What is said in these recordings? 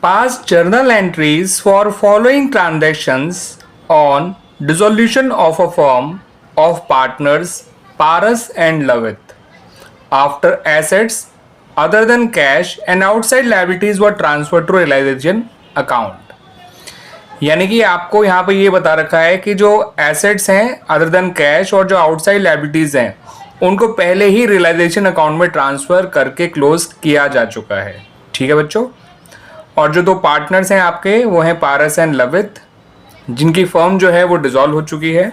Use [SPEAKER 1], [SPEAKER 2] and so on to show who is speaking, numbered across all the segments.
[SPEAKER 1] Pass journal entries for following transactions on dissolution of a firm of partners Paras and Loveth. After assets other than cash and outside liabilities were transferred to realization account. यानी कि आपको यहाँ पे ये बता रखा है कि जो एसेट्स हैं अदर देन कैश और जो आउटसाइड लाइबिलिटीज हैं उनको पहले ही रियलाइजेशन अकाउंट में ट्रांसफर करके क्लोज किया जा चुका है। ठीक है बच्चों। और जो दो पार्टनर्स हैं आपके वो हैं पारस एंड लविथ, जिनकी फर्म जो है वो डिसॉल्व हो चुकी है।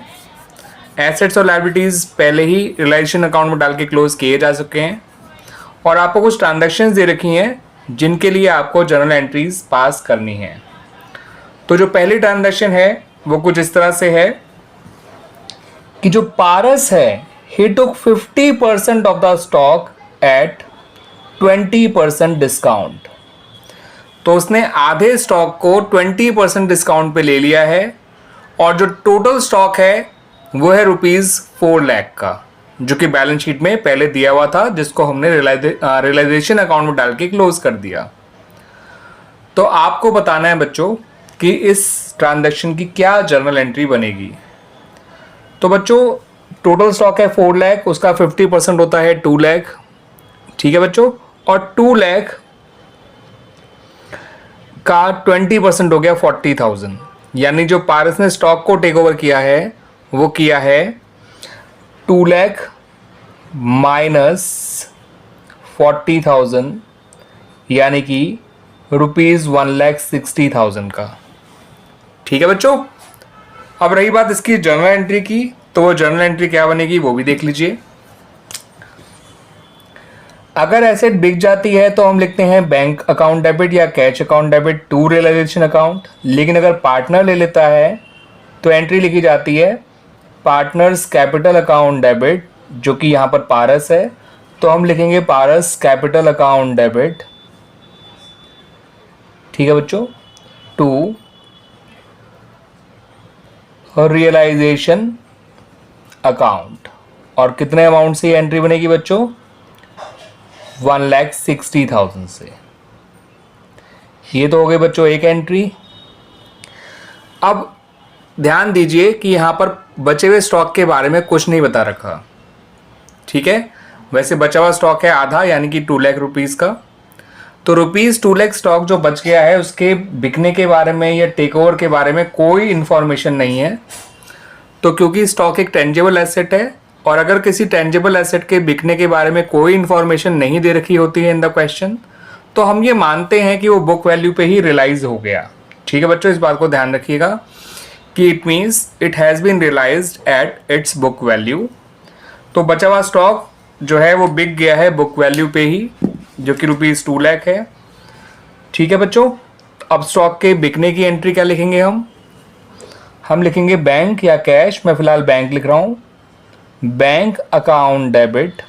[SPEAKER 1] एसेट्स और लाइबिलिटीज पहले ही रियलाइजेशन अकाउंट में डाल के क्लोज किए जा चुके हैं और आपको कुछ ट्रांजैक्शंस दे रखी हैं जिनके लिए आपको जर्नल एंट्रीज पास करनी है। तो जो पहली ट्रांजैक्शन है वो कुछ इस तरह से है कि जो पारस है ही टुक 50% of the stock at 20% discount. तो उसने आधे स्टॉक को 20% डिस्काउंट पे ले लिया है और जो टोटल स्टॉक है वो है ₹4 लाख का, जो कि बैलेंस शीट में पहले दिया हुआ था, जिसको हमने रियलाइजेशन अकाउंट में डाल के क्लोज कर दिया। तो आपको बताना है बच्चों कि इस ट्रांजैक्शन की क्या जर्नल एंट्री बनेगी। तो बच्चों टोटल स्टॉक है 4 लाख, उसका 50% होता है 2 लाख। ठीक है बच्चों। और 2 लाख का 20% हो गया 40,000। यानी जो पारस ने स्टॉक को टेक ओवर किया है वो किया है 2 लाख माइनस 40,000 यानी कि ₹1,60,000 का। ठीक है बच्चों। अब रही बात इसकी जर्नल एंट्री की, तो वो जर्नल एंट्री क्या बनेगी वो भी देख लीजिए। अगर एसेट बिक जाती है तो हम लिखते हैं बैंक अकाउंट डेबिट या cash account debit to realization account. लेकिन अगर पार्टनर ले लेता है तो एंट्री लिखी जाती है पार्टनर्स कैपिटल अकाउंट डेबिट, जो कि यहाँ पर पारस है, तो हम लिखेंगे पारस कैपिटल अकाउंट डेबिट। ठीक है बच्चों। To realization account. और कितने अमाउंट से एंट्री बनेगी बच्चों? 1,60,000 से। ये तो हो गई बच्चों एक एंट्री। अब ध्यान दीजिए कि यहां पर बचे हुए स्टॉक के बारे में कुछ नहीं बता रखा। ठीक है। वैसे बचा हुआ स्टॉक है आधा, यानी कि 2 लाख रुपीस का। तो ₹2 लाख स्टॉक जो बच गया है उसके बिकने के बारे में या टेक ओवर के बारे में कोई इंफॉर्मेशन नहीं है। तो क्योंकि स्टॉक एक टेंजेबल एसेट है और अगर किसी टेंजेबल एसेट के बिकने के बारे में कोई इंफॉर्मेशन नहीं दे रखी होती है इन द क्वेश्चन, तो हम ये मानते हैं कि वो बुक वैल्यू पे ही रियलाइज हो गया। ठीक है बच्चों। इस बात को ध्यान रखिएगा कि it means it has been realized at its book value. तो बचा हुआ स्टॉक जो है वो बिक गया है बुक वैल्यू पे ही, जो कि ₹2 लाख है। ठीक है बच्चों। अब स्टॉक के बिकने की एंट्री क्या लिखेंगे हम लिखेंगे बैंक या कैश। मैं फिलहाल बैंक लिख रहा हूँ। Bank account debit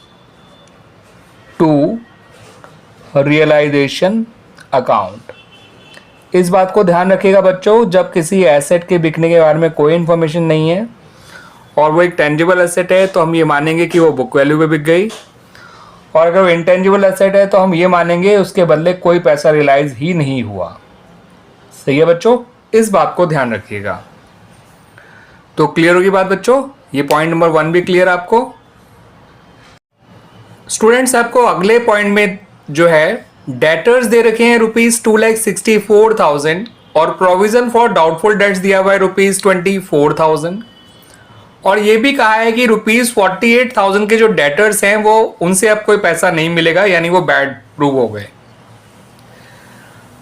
[SPEAKER 1] to realization account. इस बात को ध्यान रखिएगा बच्चों, जब किसी एसेट के बिकने के बारे में कोई इंफॉर्मेशन नहीं है और वो एक टेंजिबल एसेट है तो हम ये मानेंगे कि वो बुक वैल्यू पे बिक गई, और अगर वो इंटेंजिबल एसेट है तो हम ये मानेंगे उसके बदले कोई पैसा रियलाइज ही नहीं हुआ। सही है बच्चों। इस बात को ध्यान रखिएगा। तो क्लियर होगी बात बच्चों। ये पॉइंट नंबर 1 भी क्लियर आपको। स्टूडेंट्स आपको अगले पॉइंट में जो है डेटर्स दे रखे हैं ₹2,64,000 और प्रोविजन फॉर डाउटफुल डेट्स दिया हुआ है ₹24,000। और ये भी कहा है कि ₹48,000 के जो डेटर्स हैं वो उनसे अब कोई पैसा नहीं मिलेगा, यानी वो बैड प्रूव हो गए।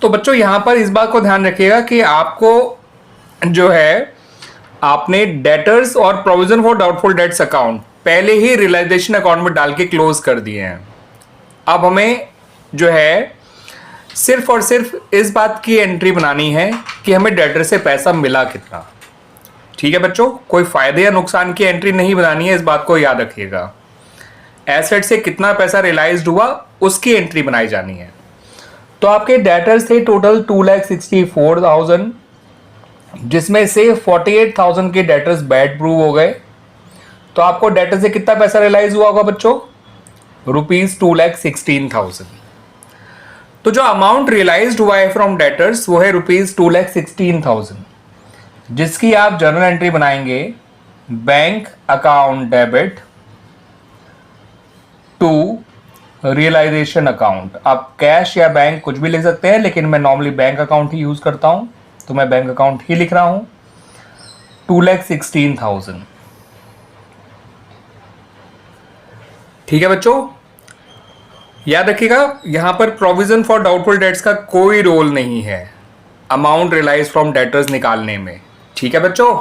[SPEAKER 1] तो बच्चों यहां पर इस बात को ध्यान रखिएगा कि आपको जो है आपने डेटर्स और provision for doubtful debts account पहले ही रियलाइजेशन अकाउंट में डाल के क्लोज कर दिए हैं। अब हमें जो है सिर्फ और सिर्फ इस बात की एंट्री बनानी है कि हमें डेटर से पैसा मिला कितना। ठीक है बच्चों। कोई फायदे या नुकसान की एंट्री नहीं बनानी है, इस बात को याद रखिएगा। एसेट से कितना पैसा रियलाइज्ड हुआ उसकी एंट्री बनाई जानी है। तो आपके डेटर्स थे टोटल 2,64,000, जिसमें से 48,000 के डेटर्स बैड प्रूव हो गए। तो आपको डेटर से कितना पैसा रियलाइज हुआ होगा बच्चों? ₹2,16,000। तो जो अमाउंट रियलाइज्ड हुआ है फ्रॉम डेटर्स वो है ₹2,16,000, जिसकी आप जर्नल एंट्री बनाएंगे bank account debit to realization account. आप कैश या बैंक कुछ भी लिख सकते हैं, लेकिन मैं नॉर्मली बैंक अकाउंट ही यूज करता हूं, तो मैं बैंक अकाउंट ही लिख रहा हूं। 2,16,000। ठीक है बच्चों, याद रखिएगा यहां पर प्रोविजन फॉर डाउटफुल डेट्स का कोई रोल नहीं है अमाउंट रियलाइज फ्रॉम डेटर्स निकालने में। ठीक है बच्चों,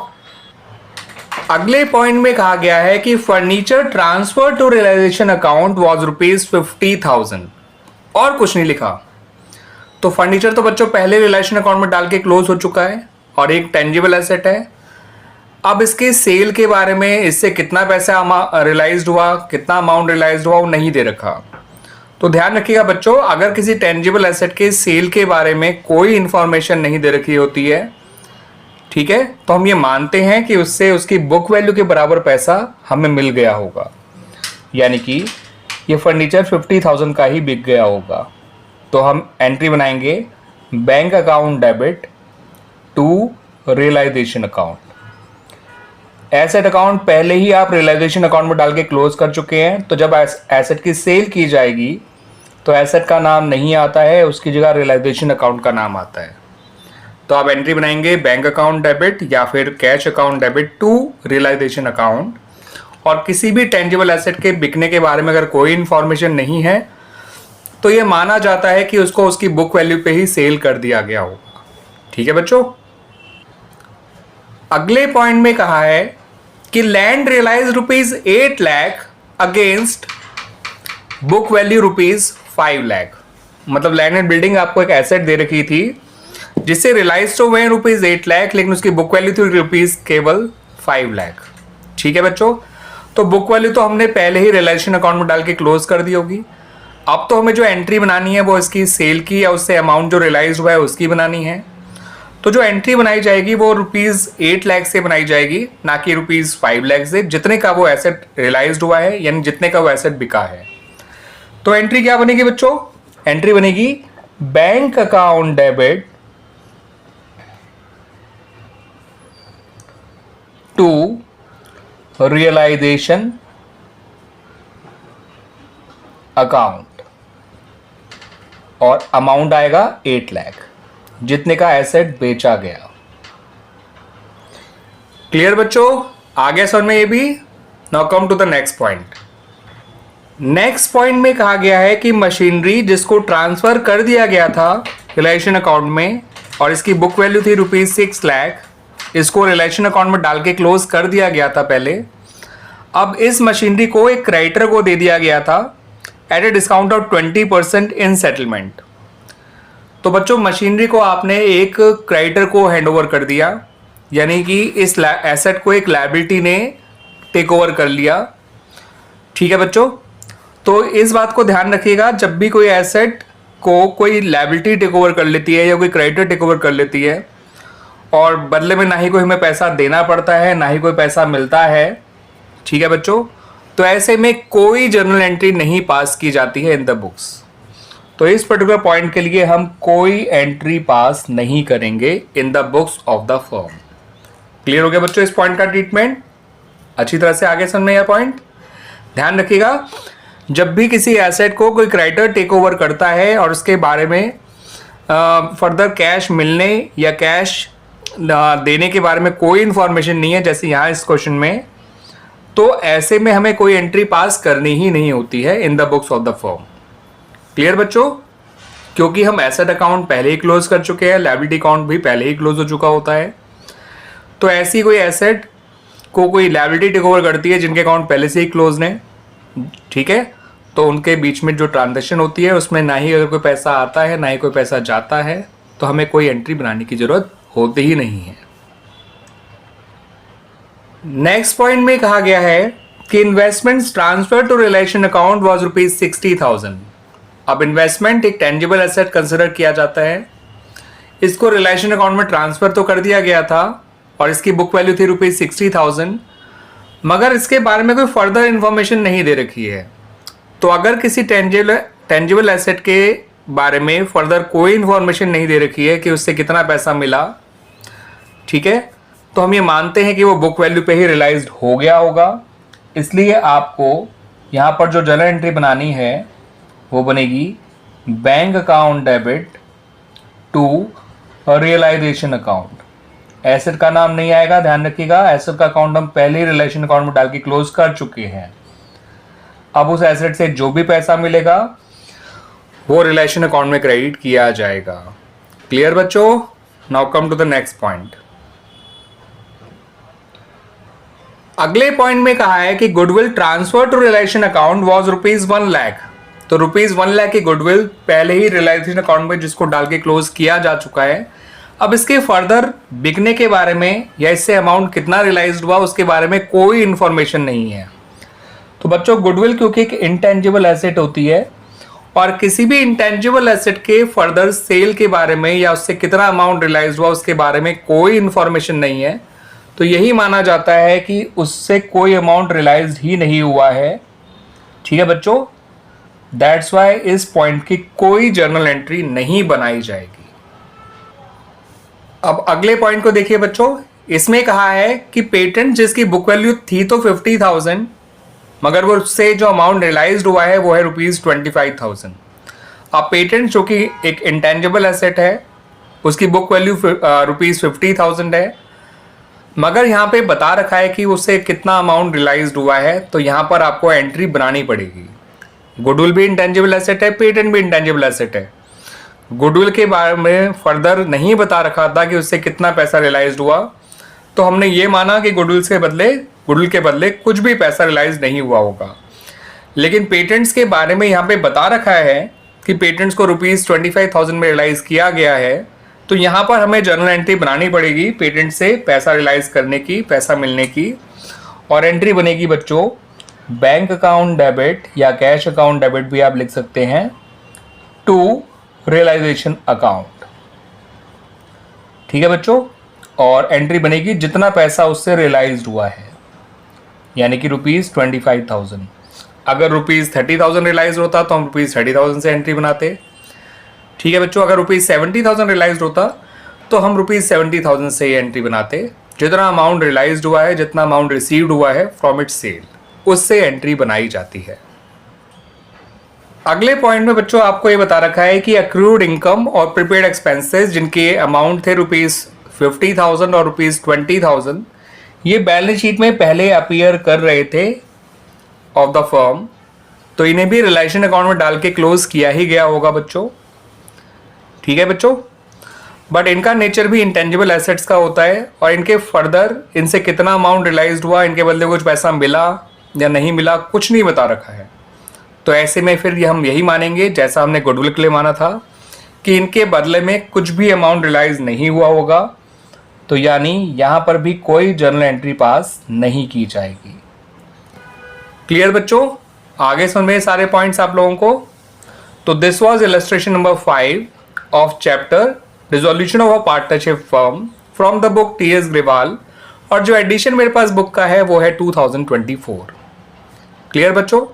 [SPEAKER 1] अगले पॉइंट में कहा गया है कि furniture transfer to realization account was ₹50,000 और कुछ नहीं लिखा। तो फर्नीचर तो बच्चों पहले रियलाइजेशन अकाउंट में डाल के क्लोज हो चुका है और एक टेंजिबल एसेट है। अब इसके सेल के बारे में, इससे कितना पैसा रियलाइज्ड हुआ, कितना अमाउंट रियलाइज्ड हुआ, वो नहीं दे रखा। तो ध्यान रखिएगा बच्चों, अगर किसी टेंजिबल एसेट के सेल के बारे में कोई इंफॉर्मेशन नहीं दे रखी होती है, ठीक है, तो हम ये मानते हैं कि उससे उसकी बुक वैल्यू के बराबर पैसा हमें मिल गया होगा, यानी कि ये फर्नीचर 50,000 का ही बिक गया होगा। तो हम एंट्री बनाएंगे bank account debit to realization account. Asset account पहले ही आप रियलाइजेशन अकाउंट में डाल के क्लोज कर चुके हैं, तो जब एसेट की सेल की जाएगी तो एसेट का नाम नहीं आता है, उसकी जगह रियलाइजेशन अकाउंट का नाम आता है। तो आप एंट्री बनाएंगे बैंक अकाउंट डेबिट या फिर cash account debit to realization account. और किसी भी टेंजिबल एसेट के बिकने के बारे में अगर कोई इंफॉर्मेशन नहीं है तो ये माना जाता है कि उसको उसकी बुक वैल्यू पे ही सेल कर दिया गया होगा। ठीक है बच्चों, अगले पॉइंट में कहा है कि land realize ₹8 lakh against book value ₹5 lakh. मतलब लैंड एंड बिल्डिंग आपको एक एसेट दे रखी थी जिससे रियलाइज तो हुए ₹8 लाख, लेकिन उसकी बुक वैल्यू थी केवल 5 लाख। ठीक है बच्चों, तो बुक वैल्यू तो हमने पहले ही रियलाइजेशन अकाउंट में डाल के क्लोज कर दी होगी। अब तो हमें जो एंट्री बनानी है वो इसकी सेल की या उससे अमाउंट जो रियलाइज हुआ है उसकी बनानी है। तो जो एंट्री बनाई जाएगी वो ₹8 लाख से बनाई जाएगी, ना कि ₹5 लाख से, जितने का वो एसेट रियलाइज हुआ है, यानी जितने का वो एसेट बिका है। तो एंट्री क्या बनेगी बच्चों? एंट्री बनेगी bank account debit to realization account और अमाउंट आएगा 8 लाख, जितने का एसेट बेचा गया। क्लियर बच्चों? आगे समझ में ये भी। Now come to the next point. Next point में कहा गया है कि मशीनरी जिसको ट्रांसफर कर दिया गया था रियलाइजेशन अकाउंट में और इसकी बुक वैल्यू थी ₹6 लाख, इसको रियलाइजेशन अकाउंट में डाल के क्लोज कर दिया गया था पहले। अब इस मशीनरी को एक क्रेडिटर को दे दिया गया था at a discount of 20% in settlement. तो बच्चों मशीनरी को आपने एक क्रेडिटर को हैंड ओवर कर दिया, यानी कि इस एसेट को एक लायबिलिटी ने टेक ओवर कर लिया। ठीक है बच्चों, तो इस बात को ध्यान रखिएगा, जब भी कोई एसेट को कोई लायबिलिटी टेक ओवर कर लेती है या कोई क्रेडिटर टेक ओवर कर लेती है और बदले में ना ही कोई हमें पैसा देना पड़ता है ना ही कोई पैसा मिलता है, ठीक है बच्चों, तो ऐसे में कोई जर्नल एंट्री नहीं पास की जाती है इन द बुक्स। तो इस पर्टिकुलर पॉइंट के लिए हम कोई एंट्री पास नहीं करेंगे in the books of the firm. Clear हो गया बच्चों इस पॉइंट का ट्रीटमेंट? अच्छी तरह से आगे समझ में यह पॉइंट ध्यान रखिएगा। जब भी किसी एसेट को कोई क्रेडिटर टेक ओवर करता है और उसके बारे में फर्दर कैश मिलने या कैश देने के बारे में कोई इंफॉर्मेशन नहीं है, जैसे यहाँ इस क्वेश्चन में, तो ऐसे में हमें कोई एंट्री पास करनी ही नहीं होती है in the books of the firm. Clear बच्चों? क्योंकि हम एसेट अकाउंट पहले ही क्लोज कर चुके हैं, लायबिलिटी अकाउंट भी पहले ही क्लोज हो चुका होता है। तो ऐसी कोई एसेट को कोई लायबिलिटी टेक ओवर करती है जिनके अकाउंट पहले से ही क्लोज हैं, ठीक है, तो उनके बीच में जो ट्रांजेक्शन होती है उसमें ना ही अगर कोई पैसा आता है ना ही कोई पैसा जाता है, तो हमें कोई एंट्री बनाने की जरूरत होती ही नहीं है। नेक्स्ट पॉइंट में कहा गया है कि investments transfer to realization account was ₹60,000। अब इन्वेस्टमेंट एक टेंजिबल एसेट कंसिडर किया जाता है, इसको रियलाइजेशन अकाउंट में ट्रांसफर तो कर दिया गया था और इसकी बुक वैल्यू थी ₹60,000, मगर इसके बारे में कोई फर्दर इंफॉर्मेशन नहीं दे रखी है। तो अगर किसी टेंजिबल एसेट के बारे में फर्दर कोई इन्फॉर्मेशन नहीं दे रखी है कि उससे कितना पैसा मिला, ठीक है, तो हम ये मानते हैं कि वो बुक वैल्यू पे ही रियलाइज्ड हो गया होगा। इसलिए आपको यहाँ पर जो जर्नल एंट्री बनानी है वो बनेगी bank account debit to realization account. Asset का नाम नहीं आएगा, ध्यान रखिएगा, एसेट का अकाउंट हम पहले ही रिलेशन अकाउंट में डाल के क्लोज कर चुके हैं। अब उस एसेट से जो भी पैसा मिलेगा वो रिलेशन अकाउंट में क्रेडिट किया जाएगा। क्लियर बच्चों? Now come to the next point. अगले पॉइंट में कहा है कि goodwill transfer to relation account was ₹1 lakh. तो ₹1 लाख की गुडविल पहले ही रियलाइजेशन अकाउंट में जिसको डाल के क्लोज किया जा चुका है। अब इसके फर्दर बिकने के बारे में या इससे अमाउंट कितना रियलाइज्ड हुआ उसके बारे में कोई इंफॉर्मेशन नहीं है। तो बच्चों गुडविल क्योंकि एक इंटेंजिबल एसेट होती है और किसी भी इंटेंजिबल एसेट के फर्दर सेल के बारे में या उससे कितना अमाउंट रियलाइज्ड हुआ उसके बारे में कोई इंफॉर्मेशन नहीं है, तो यही माना जाता है कि उससे कोई अमाउंट रियलाइज्ड ही नहीं हुआ है। ठीक है बच्चों, दैट्स वाई इस पॉइंट की कोई जर्नल एंट्री नहीं बनाई जाएगी। अब अगले पॉइंट को देखिए बच्चों, इसमें कहा है कि पेटेंट जिसकी बुक वैल्यू थी तो 50,000, मगर वो उससे जो अमाउंट रियलाइज्ड हुआ है वो है ₹25,000। अब पेटेंट जो कि एक इंटेंजिबल एसेट है उसकी बुक वैल्यू ₹50,000 है, मगर यहाँ पे बता रखा है कि उससे कितना अमाउंट रियलाइज्ड हुआ है, तो यहाँ पर आपको एंट्री बनानी पड़ेगी। गुडविल भी इंटेंजिबल एसेट है, पेटेंट भी इंटेंजिबल एसेट है। गुडविल के बारे में फर्दर नहीं बता रखा था कि उससे कितना पैसा रियलाइज्ड हुआ, तो हमने ये माना कि गुडविल के बदले कुछ भी पैसा रियलाइज नहीं हुआ होगा। लेकिन पेटेंट्स के बारे में यहाँ पे बता रखा है कि पेटेंट्स को ₹25,000 में रियलाइज किया गया है, तो यहाँ पर हमें जर्नल एंट्री बनानी पड़ेगी पेटेंट से पैसा रियलाइज करने की, पैसा मिलने की। और एंट्री बनेगी बच्चों बैंक अकाउंट डेबिट या कैश अकाउंट डेबिट भी आप लिख सकते हैं, टू रियलाइजेशन अकाउंट। ठीक है बच्चों, और एंट्री बनेगी जितना पैसा उससे रियलाइज्ड हुआ है, यानी कि ₹25,000। अगर ₹30,000 रियलाइज होता तो हम ₹30,000 से एंट्री बनाते। ठीक है बच्चों, अगर ₹70,000 रियलाइज होता तो हम ₹70,000 से ही एंट्री बनाते। जितना अमाउंट रियलाइज्ड हुआ है, जितना अमाउंट रिसीव्ड हुआ है फ्रॉम इट्स सेल, उससे एंट्री बनाई जाती है। अगले पॉइंट में बच्चों आपको ये बता रखा है कि अक्रूड इनकम और प्रीपेड एक्सपेंसेस जिनके अमाउंट थे ₹50,000 और ₹20,000, ये बैलेंस शीट में पहले अपीयर कर रहे थे ऑफ द फर्म, तो इन्हें भी रिलेशन अकाउंट में डाल के क्लोज किया ही गया होगा बच्चों। ठीक है बच्चों, बट इनका नेचर भी इंटेंजिबल एसेट्स का होता है और इनके फर्दर इनसे कितना अमाउंट रियलाइज्ड हुआ, इनके बदले कुछ पैसा मिला या नहीं मिला, कुछ नहीं बता रखा है। तो ऐसे में फिर हम यही मानेंगे जैसा हमने गुडविल के लिए माना था कि इनके बदले में कुछ भी अमाउंट रियलाइज नहीं हुआ होगा, तो यानी यहाँ पर भी कोई जर्नल एंट्री पास नहीं की जाएगी। क्लियर बच्चों? आगे समझ में सारे पॉइंट्स आप लोगों को। तो this was illustration number 5 of chapter resolution of a partnership firm from the book T.S.. Grewal, और जो एडिशन मेरे पास बुक का है वो है 2024। क्लियर बच्चों?